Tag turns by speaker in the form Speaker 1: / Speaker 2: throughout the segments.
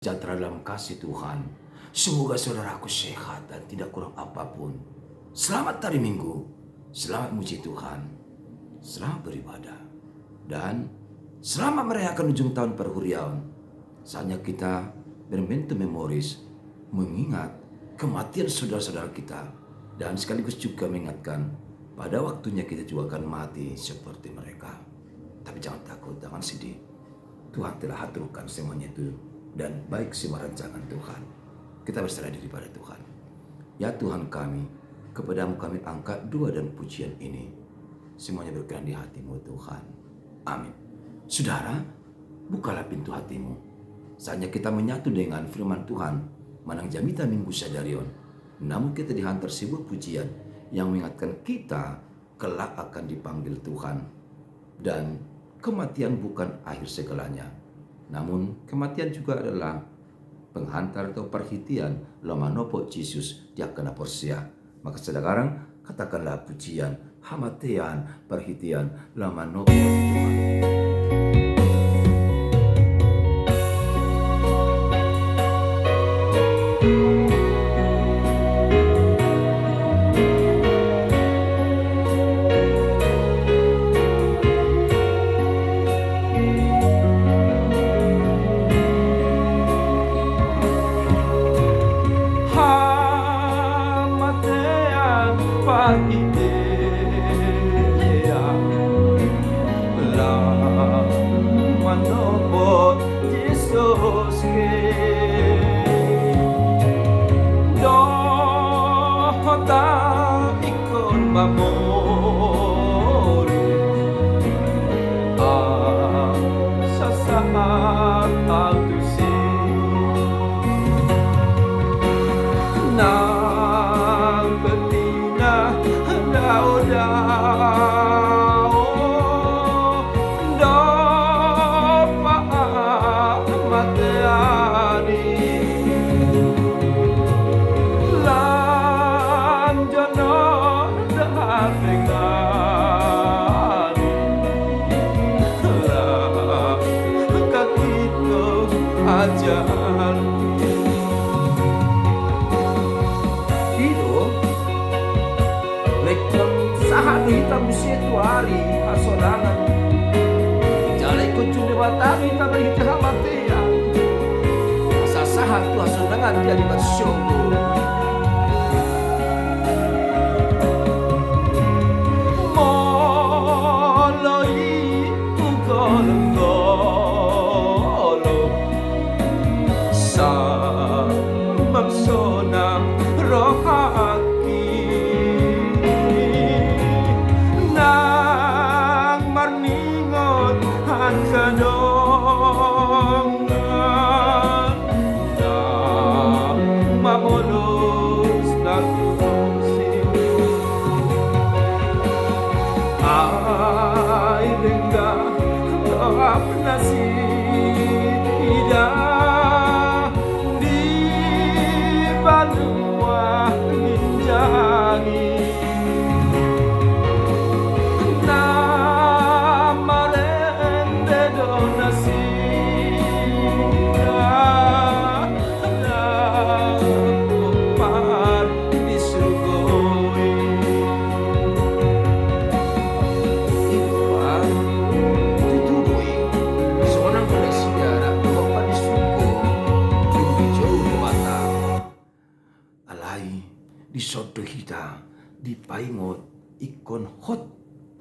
Speaker 1: Sejahtera dalam kasih Tuhan. Semoga saudaraku sehat dan tidak kurang apapun. Selamat hari Minggu, selamat muji Tuhan, selamat beribadah, dan selamat merayakan ujung tahun perhurian. Saatnya kita bermentum memoris, mengingat kematian saudara-saudara kita, dan sekaligus juga mengingatkan pada waktunya kita juga akan mati seperti mereka. Tapi jangan takut, jangan sedih. Tuhan telah aturkan semuanya itu, dan baik semua rancangan Tuhan. Kita berserah diri pada Tuhan. Ya Tuhan kami, kepadamu kami angkat doa dan pujian ini. Semuanya berkenan di hatimu Tuhan. Amin. Saudara, bukalah pintu hatimu. Saatnya kita menyatu dengan firman Tuhan. Manang jamita minggu sadarion. Namun kita dihantar sebuah pujian yang mengingatkan kita kelak akan dipanggil Tuhan. Dan kematian bukan akhir segalanya. Namun kematian juga adalah penghantar atau perhentian lama nopo Yesus dia kena porsia. Maka sekarang katakanlah pujian, hamatian, perhentian lama nopo Tuhan.
Speaker 2: Hitam situ hari hasolangan jalai kunjung dewatami tak berhiti hamatia sasahat tu hasolangan jadi bersyukur moloi ugolong-golong sa mapsona rohak
Speaker 1: soto hita di paingot ikon hot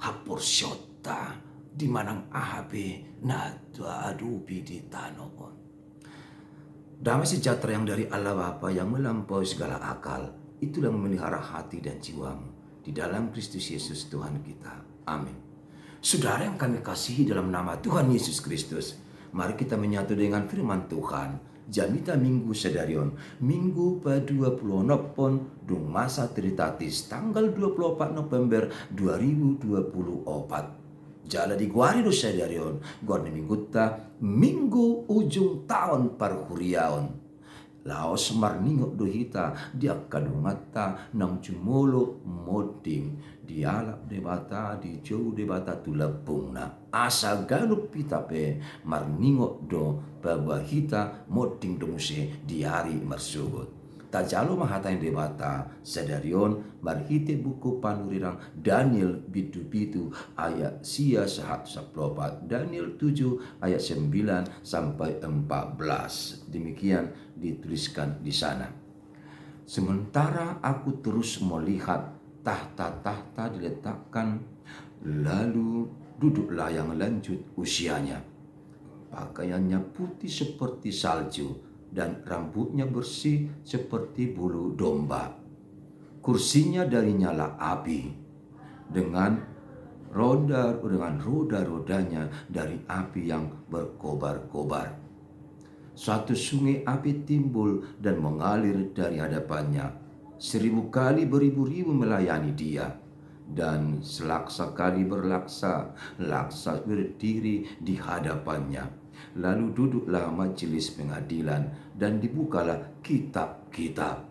Speaker 1: hapur syota di manang ahabe na adubi di tanokon. Damai sejahtera yang dari Allah Bapa yang melampaui segala akal, itulah memelihara hati dan jiwamu di dalam Kristus Yesus Tuhan kita. Amin. Saudara yang kami kasihi dalam nama Tuhan Yesus Kristus, mari kita menyatu dengan firman Tuhan. Jamita minggu sedarion, minggu ke-20 nopon dung masa tritatis tanggal 24 November 2024. Jala di guari do sedarion, guarni minggu ta minggu ujung tahun perhuriaon. Laos marningok dohita dia kadungata nam cumolo moding dialap debata di jauh debata tulapungna asa galup pitape marningok do babahita moding domuse diari marsugot. Tajalo mahatain debata sadarion marhite buku panurirang Daniel bitu-bitu ayat sia 114 Daniel 7 ayat 9 sampai 14. Demikian dituliskan di sana. Sementara aku terus melihat tahta-tahta diletakkan, lalu duduklah yang lanjut usianya. Pakaiannya putih seperti salju dan rambutnya bersih seperti bulu domba. Kursinya dari nyala api dengan roda-rodanya dari api yang berkobar-kobar. Suatu sungai api timbul dan mengalir dari hadapannya. 1000 kali beribu-ribu melayani dia. Dan selaksa kali laksa berdiri di hadapannya. Lalu duduklah majelis pengadilan dan dibukalah kitab-kitab.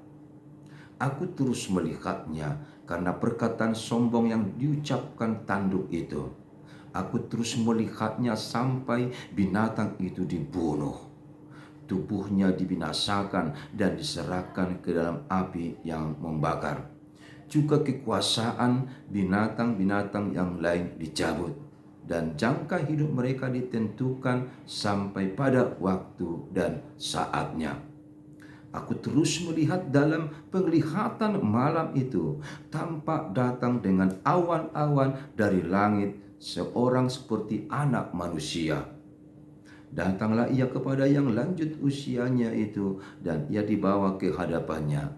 Speaker 1: Aku terus melihatnya karena perkataan sombong yang diucapkan tanduk itu. Aku terus melihatnya sampai binatang itu dibunuh. Tubuhnya dibinasakan dan diserahkan ke dalam api yang membakar. Juga kekuasaan binatang-binatang yang lain dicabut. Dan jangka hidup mereka ditentukan sampai pada waktu dan saatnya. Aku terus melihat dalam penglihatan malam itu, tampak datang dengan awan-awan dari langit seorang seperti anak manusia. Datanglah ia kepada yang lanjut usianya itu dan ia dibawa ke hadapannya.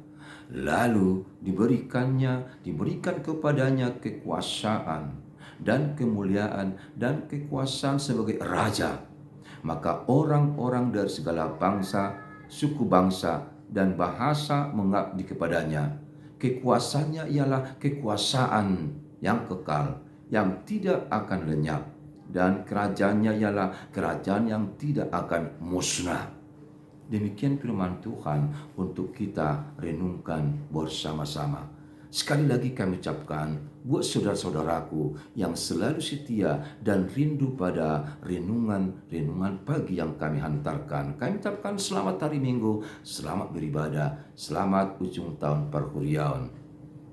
Speaker 1: Lalu diberikan kepadanya kekuasaan dan kemuliaan dan kekuasaan sebagai raja. Maka orang-orang dari segala bangsa, suku bangsa, dan bahasa mengabdi kepadanya. Kekuasaannya ialah kekuasaan yang kekal, yang tidak akan lenyap. Dan kerajaannya ialah kerajaan yang tidak akan musnah. Demikian firman Tuhan untuk kita renungkan bersama-sama. Sekali lagi kami ucapkan buat saudara-saudaraku yang selalu setia dan rindu pada renungan pagi yang kami hantarkan. Kami ucapkan selamat hari Minggu, selamat beribadah, selamat ujung tahun perhurian.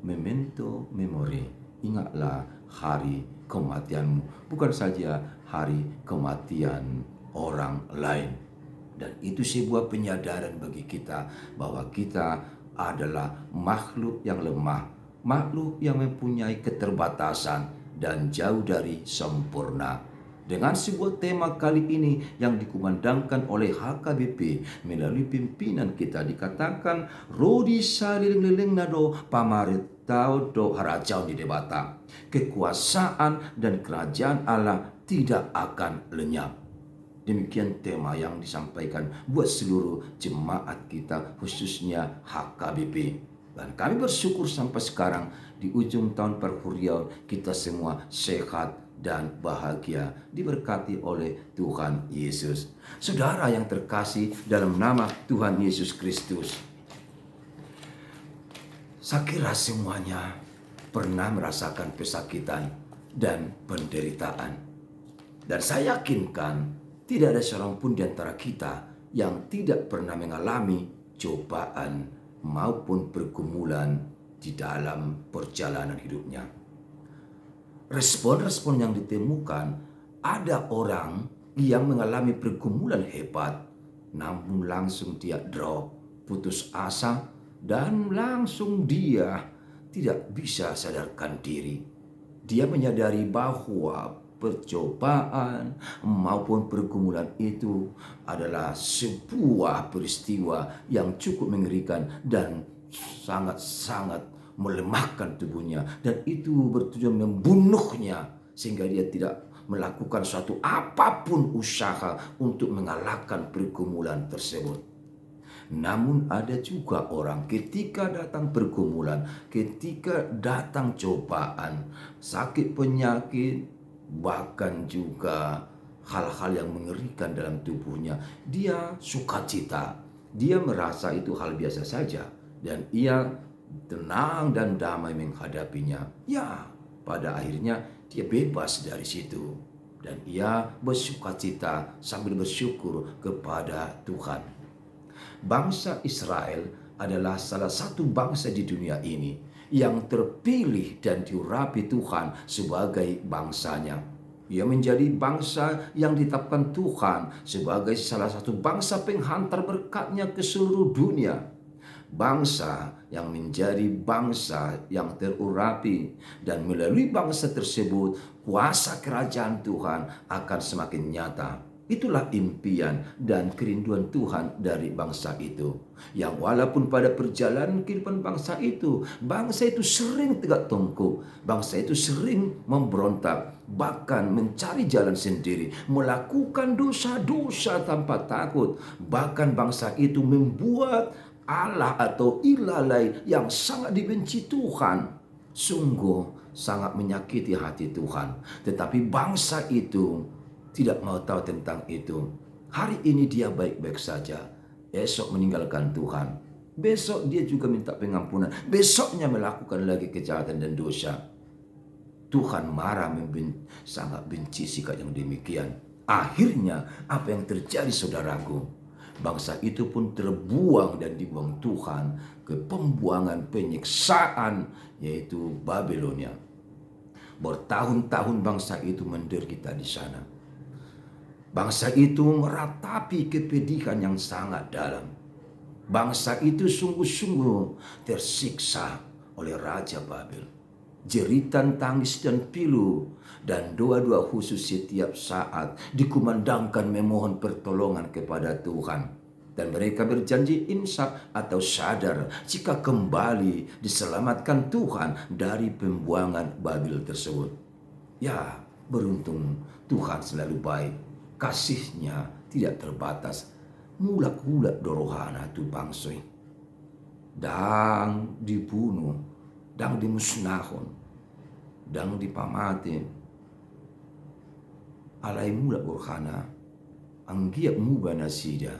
Speaker 1: Memento memori, ingatlah hari kematianmu, bukan saja hari kematian orang lain. Dan itu sebuah penyadaran bagi kita bahwa kita adalah makhluk yang lemah, makhluk yang mempunyai keterbatasan dan jauh dari sempurna. Dengan sebuah tema kali ini yang dikumandangkan oleh HKBP melalui pimpinan kita dikatakan Rodi saliling nado pamarit tau do harajau di debata. Kekuasaan dan kerajaan Allah tidak akan lenyap. Demikian tema yang disampaikan buat seluruh jemaat kita, khususnya HKBP. Dan kami bersyukur sampai sekarang di ujung tahun perhurian kita semua sehat dan bahagia, diberkati oleh Tuhan Yesus. Saudara yang terkasih dalam nama Tuhan Yesus Kristus, saya kira semuanya pernah merasakan pesakitan dan penderitaan. Dan saya yakinkan tidak ada seorang pun di antara kita yang tidak pernah mengalami cobaan maupun pergumulan di dalam perjalanan hidupnya. Respon-respon yang ditemukan, ada orang yang mengalami pergumulan hebat, namun langsung dia drop, putus asa, dan langsung dia tidak bisa sadarkan diri. Dia menyadari bahwa percobaan maupun pergumulan itu adalah sebuah peristiwa yang cukup mengerikan dan sangat-sangat melemahkan tubuhnya, dan itu bertujuan membunuhnya sehingga dia tidak melakukan suatu apapun usaha untuk mengalahkan pergumulan tersebut. Namun ada juga orang ketika datang pergumulan, ketika datang cobaan, sakit penyakit, bahkan juga hal-hal yang mengerikan dalam tubuhnya, dia sukacita, dia merasa itu hal biasa saja dan ia tenang dan damai menghadapinya. Ya, pada akhirnya dia bebas dari situ dan ia bersukacita sambil bersyukur kepada Tuhan. Bangsa Israel adalah salah satu bangsa di dunia ini yang terpilih dan diurapi Tuhan sebagai bangsanya. Ia menjadi bangsa yang ditetapkan Tuhan sebagai salah satu bangsa penghantar berkat-Nya ke seluruh dunia. Bangsa yang menjadi bangsa yang terurapi, dan melalui bangsa tersebut kuasa kerajaan Tuhan akan semakin nyata. Itulah impian dan kerinduan Tuhan dari bangsa itu. Yang walaupun pada perjalanan kehidupan bangsa itu sering tegak tengkuk, bangsa itu sering memberontak, bahkan mencari jalan sendiri, melakukan dosa-dosa tanpa takut. Bahkan bangsa itu membuat Allah atau ilah lain yang sangat dibenci Tuhan. Sungguh sangat menyakiti hati Tuhan. Tetapi bangsa itu tidak mau tahu tentang itu. Hari ini dia baik-baik saja, esok meninggalkan Tuhan, besok dia juga minta pengampunan, besoknya melakukan lagi kejahatan dan dosa. Tuhan marah, sangat benci sikap yang demikian. Akhirnya apa yang terjadi, saudaraku? Bangsa itu pun terbuang dan dibuang Tuhan ke pembuangan penyiksaan, yaitu Babilonia. Bertahun-tahun bangsa itu menderita di sana. Bangsa itu meratapi kepedihan yang sangat dalam. Bangsa itu sungguh-sungguh tersiksa oleh Raja Babel. Jeritan tangis dan pilu dan doa-doa khusus setiap saat dikumandangkan memohon pertolongan kepada Tuhan. Dan mereka berjanji insaf atau sadar jika kembali diselamatkan Tuhan dari pembuangan Babel tersebut. Ya, beruntung Tuhan selalu baik. Kasih-Nya tidak terbatas. Mulak-mulak dorohana tu bangsoi. Dang dibunuh, dang dimusnahon, dang dipamati. Alai mulak rohana, anggiak muba nasida,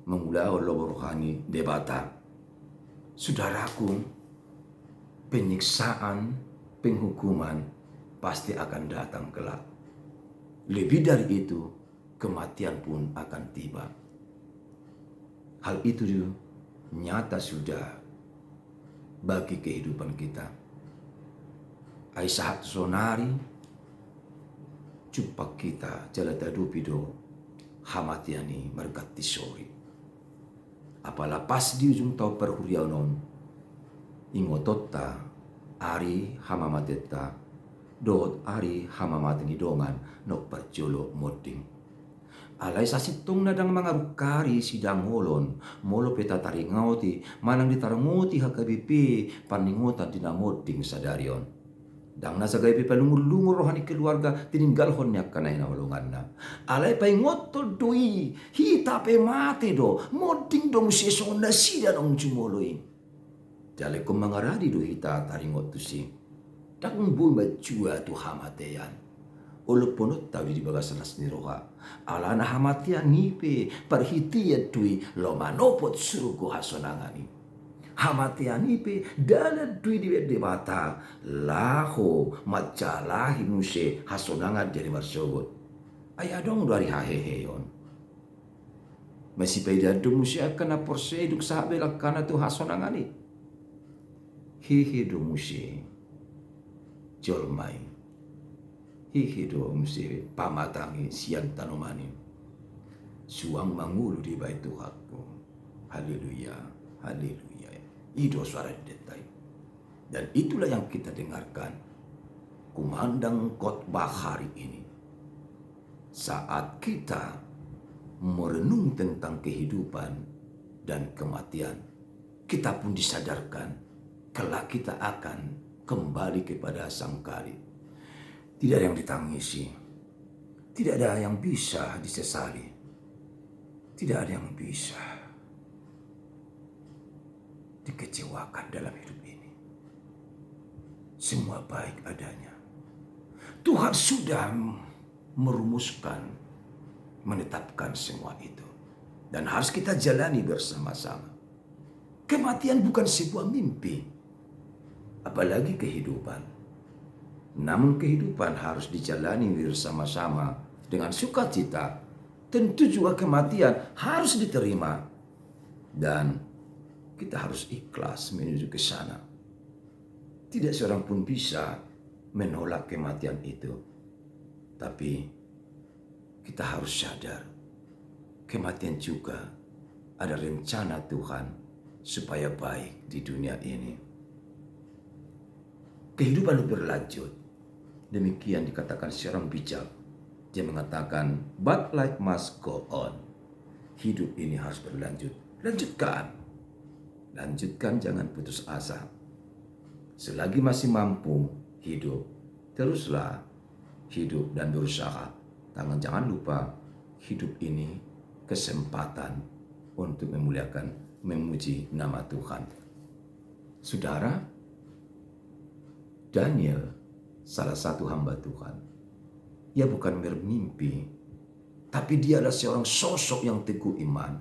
Speaker 1: mengulau lo rohani debata. Saudaraku, penyiksaan, penghukuman pasti akan datang kelak. Lebih dari itu, kematian pun akan tiba. Hal itu nyata sudah bagi kehidupan kita. Aisyah sonari, cupak kita jalata dupido, hamatiani mergati sori. Apalah pas di ujung tau perhurianon, ingototta, ari hamamatetta, dot ari hamamatini dongan no perjolo moding. Alai sasitung nadang mga rukari sidang holon, molo peta taringauti, manang ditaranguti hakabipi, paningota dinamoding sadarion. Dang nasa gaypi palungur-lungur rohani keluarga, tininggalhon niya kanay na walungan na. Alay pa'y ngotol doi, hita pe mati do, moding dong sesong nasida nong jumoloy. Dali kong mga radi do hita taringot to si. Dakong bumbay jua to hamateyan. Ulo punot tawi di bagas nas ni roha. Ala na hamatian nipe, parhitiya tui lomanopot surugo hasonangani. Hamatian nipe, dalat tui di debata, laho macalahi nuse hasonangan dari marsogot. Ayadong dari haheheyon. Masih peda dong musi akan aporse duk sahabelak kana tu hasonangani. Hihi dong musi. Jolmai, hihido mesti pamatangi siang tanomani, suang mangulu di bait Tuhanku. Haleluya, haleluya. Itu suara detai. Dan itulah yang kita dengarkan kumandang khotbah hari ini. Saat kita merenung tentang kehidupan dan kematian, kita pun disadarkan kelak kita akan kembali kepada Sang Kali. Tidak ada yang ditangisi, tidak ada yang bisa disesali, tidak ada yang bisa dikecewakan dalam hidup ini. Semua baik adanya. Tuhan sudah merumuskan, menetapkan semua itu. dan harus kita jalani bersama-sama. Kematian bukan sebuah mimpi, apalagi kehidupan. Namun kehidupan harus dijalani bersama-sama dengan sukacita. Tentu juga kematian harus diterima dan kita harus ikhlas menuju ke sana. Tidak seorang pun bisa menolak kematian itu. Tapi kita harus sadar, kematian juga ada rencana Tuhan supaya baik di dunia ini. Kehidupan berlanjut. Demikian dikatakan seorang bijak. Dia mengatakan, but life must go on. Hidup ini harus berlanjut. Lanjutkan. Lanjutkan, jangan putus asa. Selagi masih mampu hidup, teruslah hidup dan berusaha. Jangan lupa, hidup ini kesempatan untuk memuliakan, memuji nama Tuhan. Saudara, Daniel salah satu hamba Tuhan. Ia bukan bermimpi, tapi dia adalah seorang sosok yang teguh iman.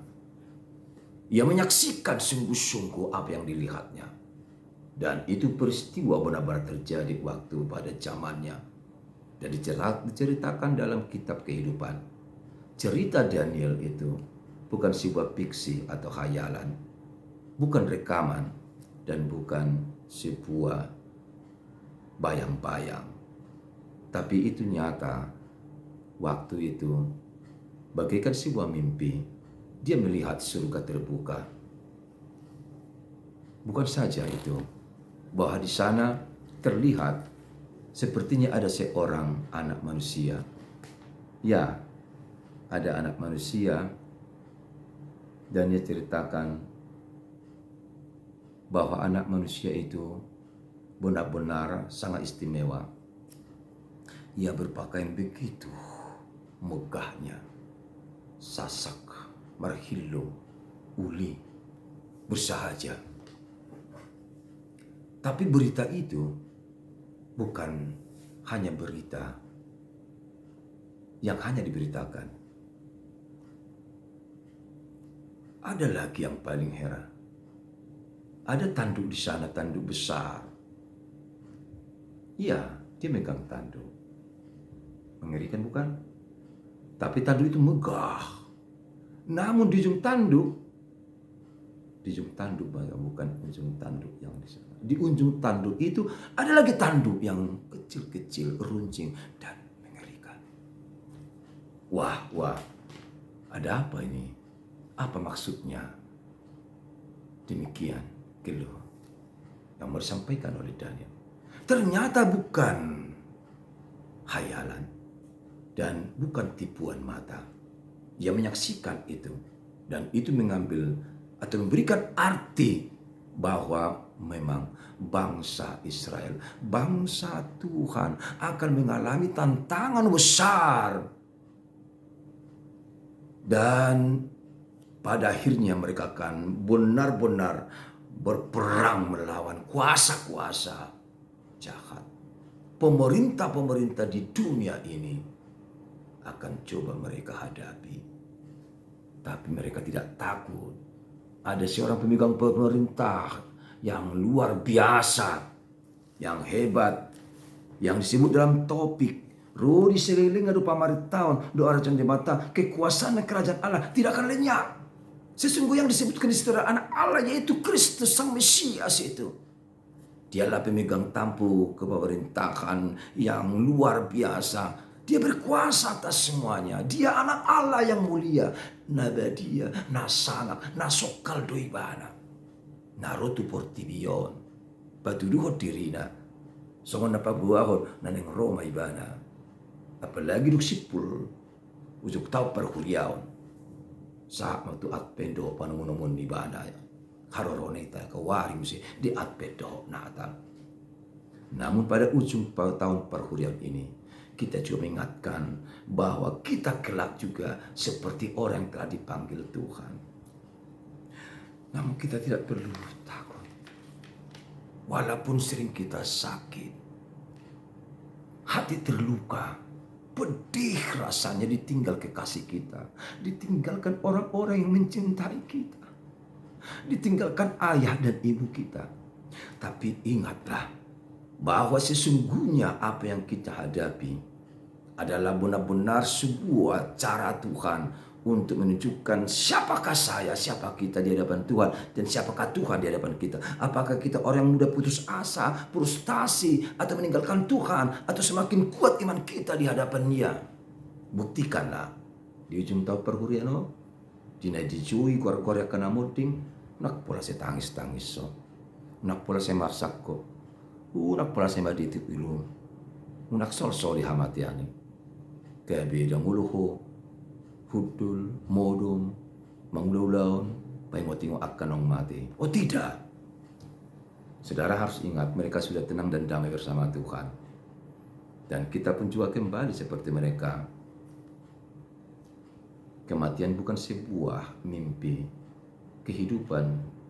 Speaker 1: Ia menyaksikan sungguh-sungguh apa yang dilihatnya. Dan itu peristiwa benar-benar terjadi waktu pada zamannya. Dan diceritakan dalam kitab kehidupan. Cerita Daniel itu bukan sebuah fiksi atau khayalan. Bukan rekaman dan bukan sebuah bayang-bayang. Tapi itu nyata. Waktu itu bagaikan sebuah mimpi. Dia melihat surga terbuka. Bukan saja itu, bahwa di sana terlihat sepertinya ada seorang anak manusia. Ya, ada anak manusia, dan dia ceritakan bahwa anak manusia itu benar-benar sangat istimewa. Ia berpakaian begitu megahnya, sasak, marhilo, uli, bersahaja. Tapi berita itu bukan hanya berita yang hanya diberitakan. Ada lagi yang paling heran. Ada tanduk di sana, tanduk besar. Iya, dia megang tanduk. Mengerikan bukan? Tapi tanduk itu megah. Namun di ujung tanduk bukan ujung tanduk yang di sana. Di ujung tanduk itu ada lagi tanduk yang kecil-kecil, runcing dan mengerikan. Wah, ada apa ini? Apa maksudnya? Demikian keluh yang disampaikan oleh Daniel. Ternyata bukan khayalan dan bukan tipuan mata. Ia menyaksikan itu dan itu mengambil atau memberikan arti bahwa memang bangsa Israel, bangsa Tuhan akan mengalami tantangan besar. Dan pada akhirnya mereka akan benar-benar berperang melawan kuasa-kuasa jahat. Pemerintah-pemerintah di dunia ini akan coba mereka hadapi. Tapi mereka tidak takut. Ada seorang pemegang pemerintah yang luar biasa, yang hebat, yang disebut dalam topik Rodi seliling adu pamaritaon doa rajan di mata, kekuasaan dan kerajaan Allah tidak akan lenyap. Sesungguhnya yang disebutkan di setelah anak Allah yaitu Kristus Sang Mesias itu. Dialah pemegang tampu kepemerintahan yang luar biasa. Dia berkuasa atas semuanya. Dia anak Allah yang mulia. Nabadia, nasanak, nasokal doibana. Narotu portibion. Batuduhot dirina. Songon napabuahon naneng Roma ibana. Apalagi duk sipul. Ujuk tau perkuliaon. Saat waktu atpendo panamunomon ibana. Haroroneta kawari musi di atpendo natal. Namun pada ujung tahun perhurian ini, kita juga mengingatkan bahwa kita kelak juga seperti orang yang telah dipanggil Tuhan. Namun kita tidak perlu takut. Walaupun sering kita sakit, hati terluka, pedih rasanya ditinggal kekasih kita, ditinggalkan orang-orang yang mencintai kita, ditinggalkan ayah dan ibu kita. Tapi ingatlah bahwa sesungguhnya apa yang kita hadapi adalah benar-benar sebuah cara Tuhan untuk menunjukkan siapakah saya, siapa kita di hadapan Tuhan, dan siapakah Tuhan di hadapan kita. Apakah kita orang yang mudah putus asa, frustasi, atau meninggalkan Tuhan, atau semakin kuat iman kita di hadapan Dia. Buktikanlah di ujung tahun perhuriano, dina dijui keluar-keluar kena muting, nak pola saya tangis-tangis so, nak pola saya marsak ko, nak pola saya maditip ilung, nak sol-sol di hamatiani, kaya bidang uluho, hudul, modum, manglulaun, paimotingo akan nong mati. Oh tidak. Saudara harus ingat mereka sudah tenang dan damai bersama Tuhan. Dan kita pun juga kembali seperti mereka. Kematian bukan sebuah mimpi. Kehidupan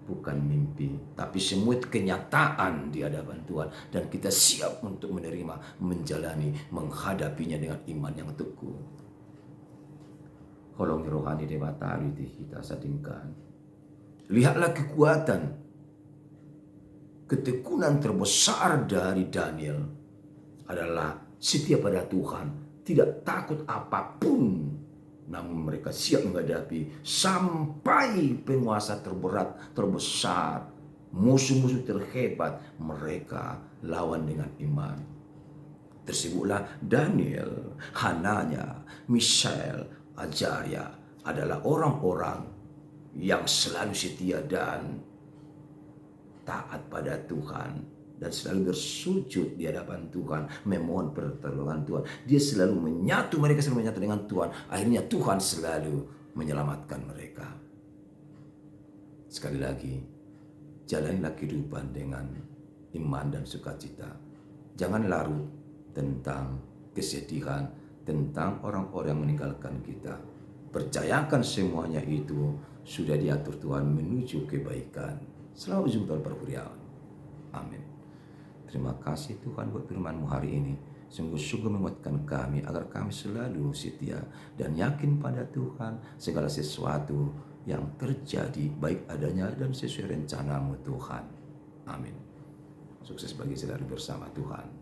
Speaker 1: bukan mimpi. Tapi semua kenyataan di hadapan Tuhan. Dan kita siap untuk menerima, menjalani, menghadapinya dengan iman yang teguh. Kolong rohani dewa tari kita sadingkan. Lihatlah kekuatan, ketekunan terbesar dari Daniel adalah setia pada Tuhan, tidak takut apapun, namun mereka siap menghadapi sampai penguasa terberat, terbesar, musuh-musuh terhebat, mereka lawan dengan iman. Tersebutlah Daniel, Hananya, Mishael, Azaria adalah orang-orang yang selalu setia dan taat pada Tuhan dan selalu bersujud di hadapan Tuhan, memohon pertolongan Tuhan. Dia selalu mereka selalu menyatu dengan Tuhan. Akhirnya Tuhan selalu menyelamatkan mereka. Sekali lagi, jalanilah kehidupan dengan iman dan sukacita. Jangan larut tentang kesedihan, tentang orang-orang yang meninggalkan kita. Percayakan semuanya itu sudah diatur Tuhan menuju kebaikan. Selamat ujung tahun perhurian. Amin. Terima kasih Tuhan buat firman-Mu hari ini. Sungguh-sungguh menguatkan kami agar kami selalu setia dan yakin pada Tuhan segala sesuatu yang terjadi baik adanya dan sesuai rencana-Mu Tuhan. Amin. Sukses bagi selalu bersama Tuhan.